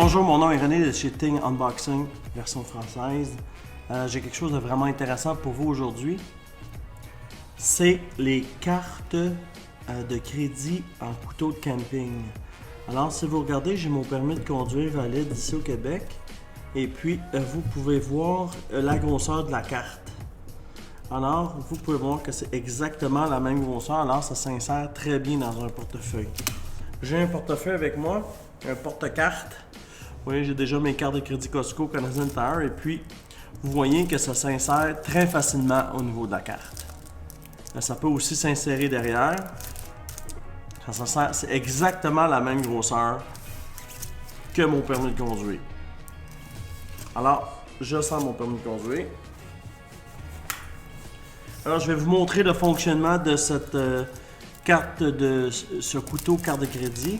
Bonjour, mon nom est René de chez Ting Unboxing, version française. J'ai quelque chose de vraiment intéressant pour vous aujourd'hui. C'est les cartes de crédit en couteau de camping. Alors, si vous regardez, j'ai mon permis de conduire valide ici au Québec. Et puis, vous pouvez voir la grosseur de la carte. Alors, vous pouvez voir que c'est exactement la même grosseur. Alors, ça s'insère très bien dans un portefeuille. J'ai un portefeuille avec moi, un porte-carte. Vous voyez, j'ai déjà mes cartes de crédit Costco, Canadian Tire. Et puis, vous voyez que ça s'insère très facilement au niveau de la carte. Ça peut aussi s'insérer derrière. C'est exactement la même grosseur que mon permis de conduire. Alors, je sors mon permis de conduire. Alors, je vais vous montrer le fonctionnement de cette carte de ce couteau carte de crédit.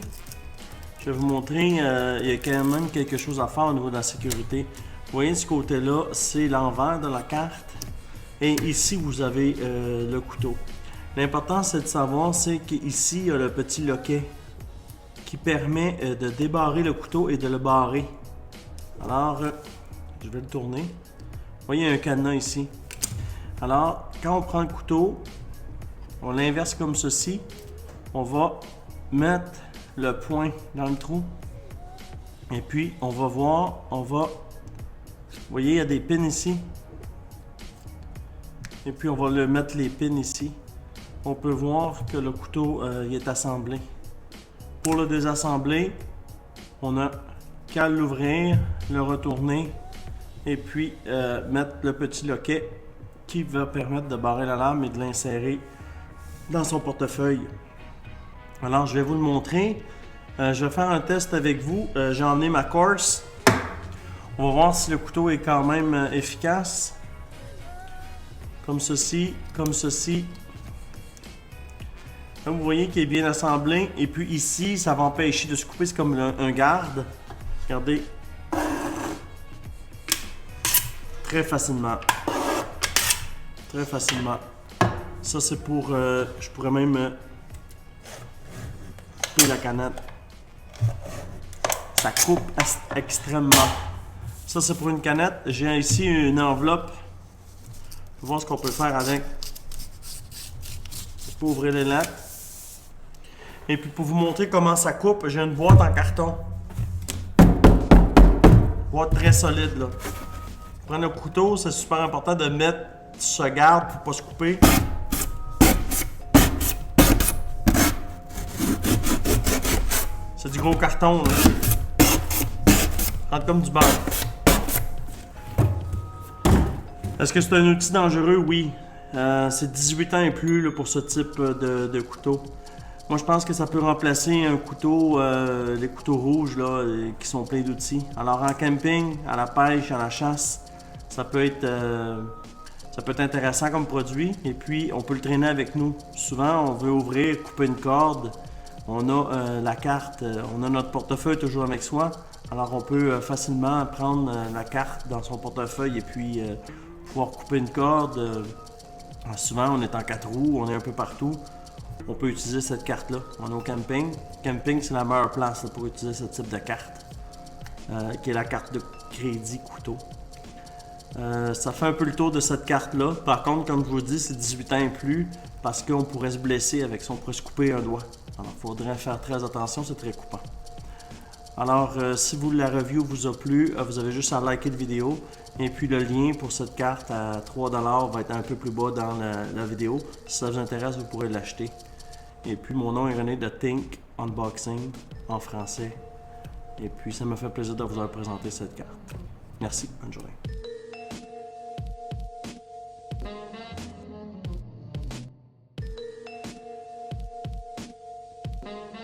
Je vais vous montrer, il y a quand même quelque chose à faire au niveau de la sécurité. Vous voyez, ce côté-là, c'est l'envers de la carte. Et ici, vous avez le couteau. L'important, c'est de savoir, c'est qu'ici, il y a le petit loquet qui permet de débarrer le couteau et de le barrer. Alors, je vais le tourner. Vous voyez, il y a un cadenas ici. Alors, quand on prend le couteau, on l'inverse comme ceci. On va mettre le poing dans le trou. Et puis, on va voir, vous voyez, il y a des pins ici. Et puis, on va le mettre les pins ici. On peut voir que le couteau il est assemblé. Pour le désassembler, on a qu'à l'ouvrir, le retourner et puis mettre le petit loquet qui va permettre de barrer la lame et de l'insérer dans son portefeuille. Alors, je vais vous le montrer. Je vais faire un test avec vous. J'ai emmené ma course. On va voir si le couteau est quand même efficace. Comme ceci, comme ceci. Comme vous voyez qu'il est bien assemblé. Et puis ici, ça va empêcher de se couper. C'est comme un garde. Regardez. Très facilement. Très facilement. Ça, c'est pour... je pourrais même couper la canette. Ça coupe extrêmement. Ça, c'est pour une canette. J'ai ici une enveloppe. Je vais voir ce qu'on peut faire avec. Pour ouvrir les lettres. Et puis, pour vous montrer comment ça coupe, j'ai une boîte en carton. Boîte très solide, là. Prendre le couteau, c'est super important de mettre ce garde pour ne pas se couper. C'est du gros carton, là. Rentre comme du beurre. Est-ce que c'est un outil dangereux? Oui. C'est 18 ans et plus là, pour ce type de couteau. Moi, je pense que ça peut remplacer un couteau, les couteaux rouges là, qui sont pleins d'outils. Alors, en camping, à la pêche, à la chasse, ça peut être intéressant comme produit. Et puis, on peut le traîner avec nous. Souvent, on veut ouvrir, couper une corde. On a la carte, on a notre portefeuille toujours avec soi. Alors, on peut facilement prendre la carte dans son portefeuille et puis pouvoir couper une corde. Souvent, on est en 4 roues, on est un peu partout. On peut utiliser cette carte-là. On est au camping. Camping, c'est la meilleure place là, pour utiliser ce type de carte, qui est la carte de crédit couteau. Ça fait un peu le tour de cette carte-là. Par contre, comme je vous dis, c'est 18 ans et plus parce qu'on pourrait se blesser avec ça, on pourrait se couper un doigt. Alors, il faudrait faire très attention, c'est très coupant. Alors, si la review vous a plu, vous avez juste à liker la vidéo. Et puis, le lien pour cette carte à 3 $ va être un peu plus bas dans la vidéo. Si ça vous intéresse, vous pourrez l'acheter. Et puis, mon nom est René de Think Unboxing en français. Et puis, ça me fait plaisir de vous présenter cette carte. Merci, bonne journée.